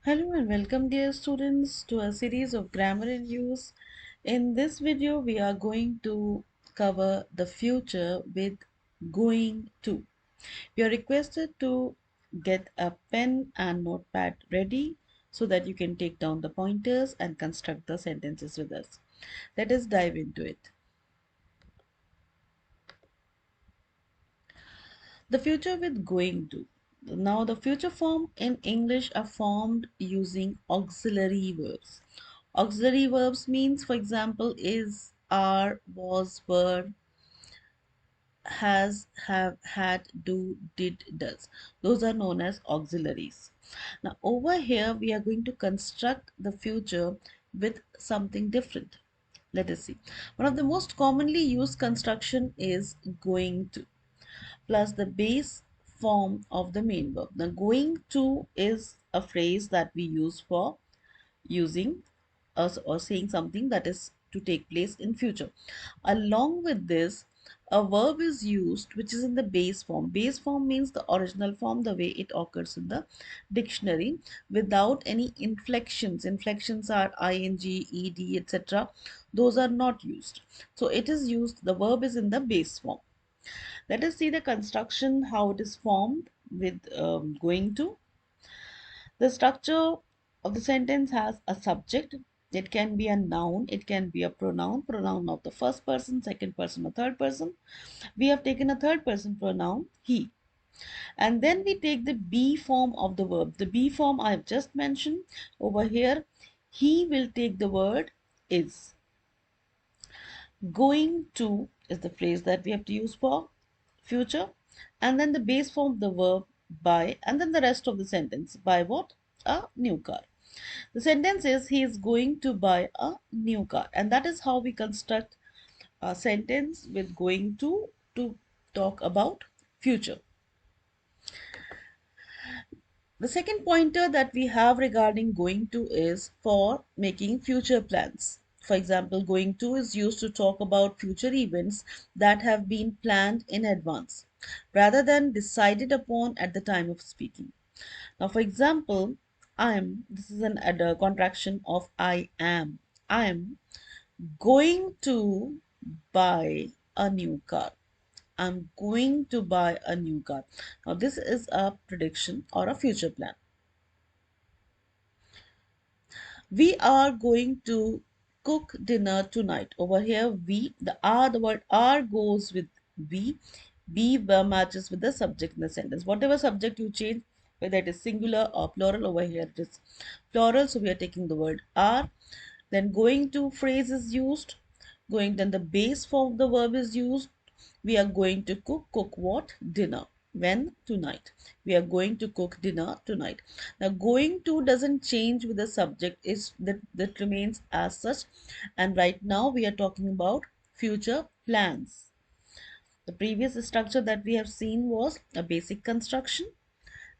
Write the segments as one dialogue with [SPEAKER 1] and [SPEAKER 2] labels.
[SPEAKER 1] Hello and welcome dear students to a series of grammar and use. In this video we are going to cover the future with going to. You are requested to get a pen and notepad ready so that you can take down the pointers and construct the sentences with us. Let us dive into it. The future with going to. Now the future form in English are formed using auxiliary verbs. Auxiliary verbs means, for example, is, are, was, were, has, have, had, do, did, does. Those are known as auxiliaries. Now over here we are going to construct the future with something different. Let us see. One of the most commonly used construction is going to plus the base form of the main verb. Now, going to is a phrase that we use for using us or saying something that is to take place in future. Along with this, a verb is used which is in the base form. Base form means the original form, the way it occurs in the dictionary without any inflections. Inflections are ing, ed, etc. Those are not used. So it is used, the verb is in the base form. Let us see the construction, how it is formed with going to. The structure of the sentence has a subject. It can be a noun, it can be a pronoun of the first person, second person, or third person. We have taken a third person pronoun, he. And then we take the be form of the verb. The be form I have just mentioned over here. He will take the word is. Going to is the phrase that we have to use for future, and then the base form of the verb buy, and then the rest of the sentence buy what? A new car. The sentence is he is going to buy a new car, and that is how we construct a sentence with going to talk about future. The second pointer that we have regarding going to is for making future plans. For example, going to is used to talk about future events that have been planned in advance rather than decided upon at the time of speaking. Now, for example, this is a contraction of I am. I am going to buy a new car. I'm going to buy a new car. Now, this is a prediction or a future plan. We are going to cook dinner tonight. Over here, the word are goes with we. Be matches with the subject in the sentence. Whatever subject you change, whether it is singular or plural, over here it is plural. So we are taking the word are. Then going to phrase is used. Then the base form of the verb is used. We are going to cook what? Dinner. When? Tonight. We are going to cook dinner tonight. Now going to doesn't change with the subject, is that remains as such. And right now we are talking about future plans. The previous structure that we have seen was a basic construction.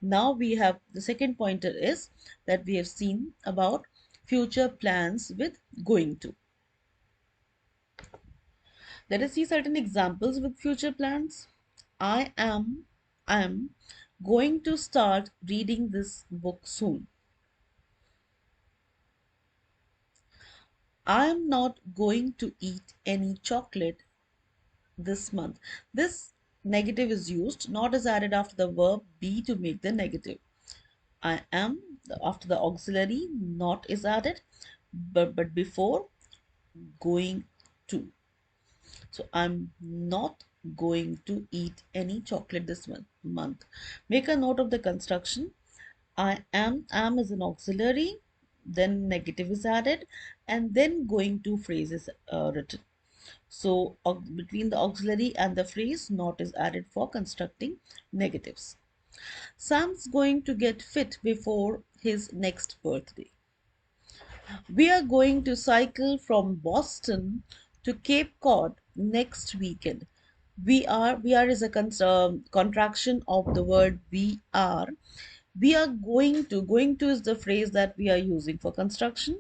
[SPEAKER 1] Now we have the second pointer is that we have seen about future plans with going to. Let us see certain examples with future plans. I am going to start reading this book soon. I am not going to eat any chocolate this month. This negative is used, not is added after the verb be to make the negative. I am after the auxiliary, not is added, but before going to. So I'm not going to eat any chocolate this month. Make a note of the construction. Am is an auxiliary, then negative is added, and then going to phrase is written. So between the auxiliary and the phrase, not is added for constructing negatives. Sam's going to get fit before his next birthday. We are going to cycle from Boston to Cape Cod next weekend. We are is a contraction of the word we are. We are going to is the phrase that we are using for construction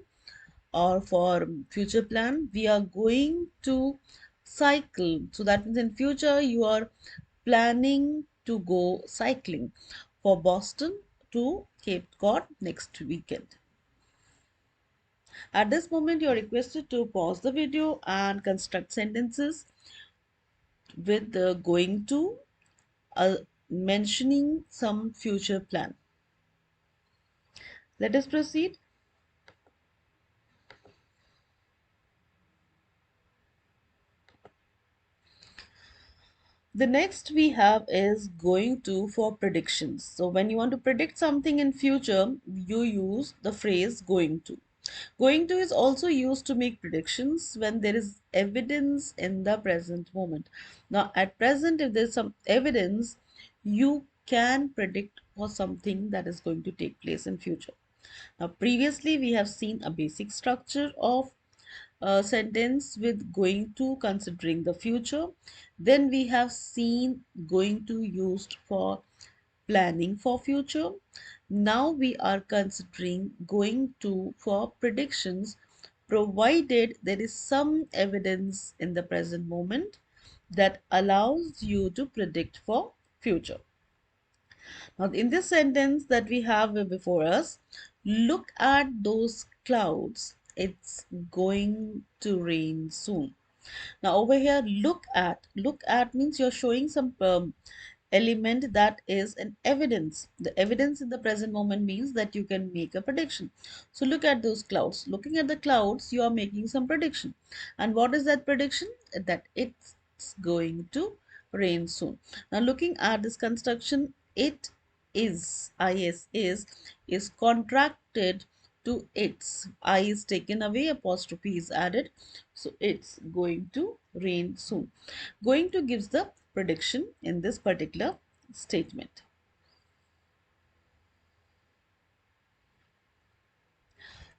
[SPEAKER 1] or for future plan. We are going to cycle. So that means in future you are planning to go cycling. For Boston, to Cape Cod next weekend. At this moment, you are requested to pause the video and construct sentences with the going to, uh, mentioning some future plan. Let us proceed. The next we have is going to for predictions. So when you want to predict something in future, you use the phrase going to. Going to is also used to make predictions when there is evidence in the present moment. Now, at present, if there's some evidence, you can predict for something that is going to take place in future. Now, previously, we have seen a basic structure of a sentence with going to considering the future. Then we have seen going to used for planning for future. Now we are considering going to for predictions provided there is some evidence in the present moment that allows you to predict for future. Now, in this sentence that we have before us, look at those clouds. It's going to rain soon. Now, over here, look at means you're showing some element that is an evidence. The evidence in the present moment means that you can make a prediction. So look at those clouds. Looking at the clouds, you are making some prediction. And what is that prediction? That it's going to rain soon. Now looking at this construction, it is contracted to its. I is taken away, apostrophe is added. So it's going to rain soon. Going to gives the prediction in this particular statement.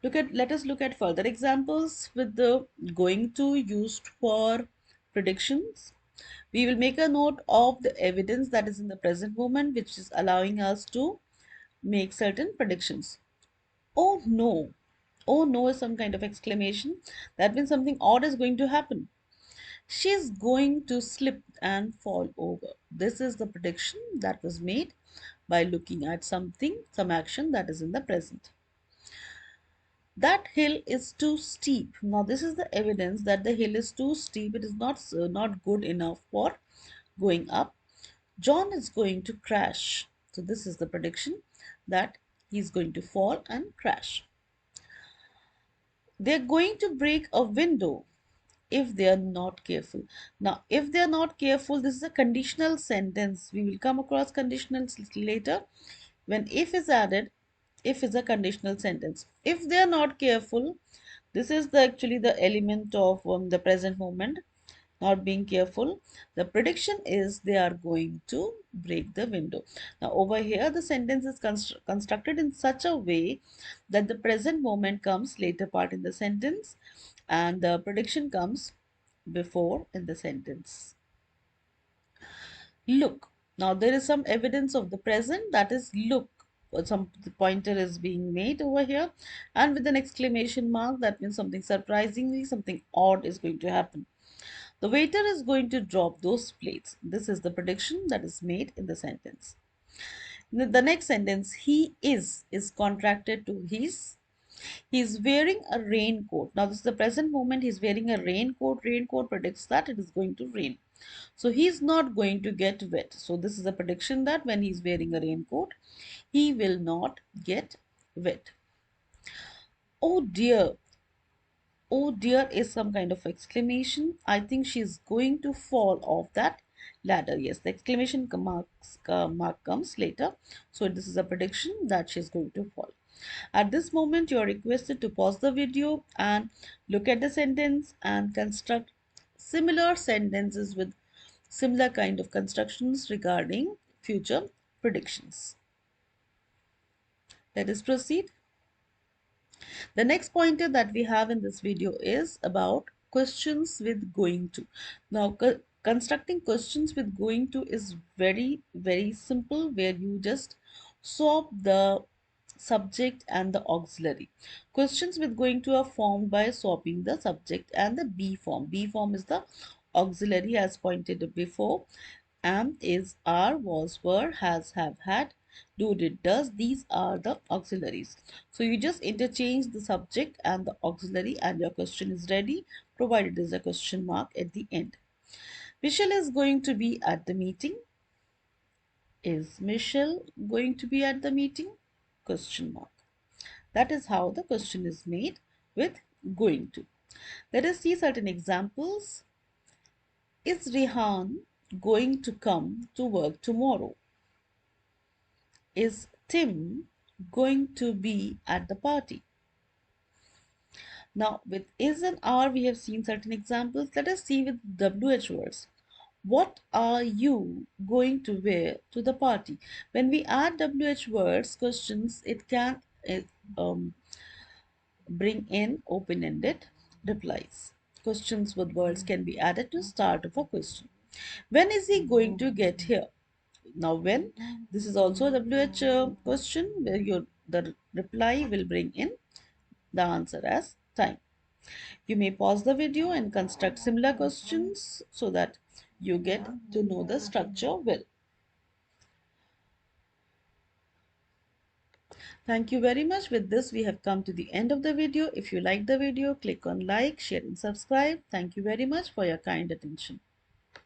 [SPEAKER 1] Let us look at further examples with the going to used for predictions. We will make a note of the evidence that is in the present moment, which is allowing us to make certain predictions. Oh no. Oh no is some kind of exclamation. That means something odd is going to happen. She's going to slip and fall over. This is the prediction that was made by looking at something, some action that is in the present. That hill is too steep. Now, this is the evidence that the hill is too steep. It is not good enough for going up. John is going to crash. So, this is the prediction that he's going to fall and crash. They're going to break a window if they are not careful. Now, if they are not careful, this is a conditional sentence. We will come across conditionals later. When if is added, if is a conditional sentence. If they are not careful, this is actually the element of the present moment, not being careful. The prediction is they are going to break the window. Now, over here, the sentence is constructed in such a way that the present moment comes later part in the sentence and the prediction comes before in the sentence. Look. Now there is some evidence of the present, that is look. Some pointer is being made over here and with an exclamation mark, that means something surprisingly, something odd is going to happen. The waiter is going to drop those plates. This is the prediction that is made in the sentence. The next sentence, he is contracted to his. He's wearing a raincoat. Now, this is the present moment. He's wearing a raincoat. Raincoat predicts that it is going to rain. So, he's not going to get wet. So, this is a prediction that when he's wearing a raincoat, he will not get wet. Oh dear. Oh dear is some kind of exclamation. I think she's going to fall off that ladder. Yes, the exclamation mark comes later. So, this is a prediction that she's going to fall. At this moment, you are requested to pause the video and look at the sentence and construct similar sentences with similar kind of constructions regarding future predictions. Let us proceed. The next pointer that we have in this video is about questions with going to. Now, constructing questions with going to is very simple, where you just swap the subject and the auxiliary. Questions with going to are formed by swapping the subject and the be form. Be form is the auxiliary as pointed before. Am, is, are, was, were, has, have, had. Do, did, does. These are the auxiliaries. So you just interchange the subject and the auxiliary and your question is ready, provided there's a question mark at the end. Michelle is going to be at the meeting. Is Michelle going to be at the meeting? Question mark. That is how the question is made with going to. Let us see certain examples. Is Rehan going to come to work tomorrow? Is Tim going to be at the party? Now, with is and are, we have seen certain examples. Let us see with WH words. What are you going to wear to the party? When we add WH words, questions, it can um, bring in open-ended replies. Questions with words can be added to start of a question. When is he going to get here? Now, when, this is also a WH question where the reply will bring in the answer as time. You may pause the video and construct similar questions so that you get to know the structure well. Thank you very much. With this, we have come to the end of the video. If you like the video, click on like, share and subscribe. Thank you very much for your kind attention.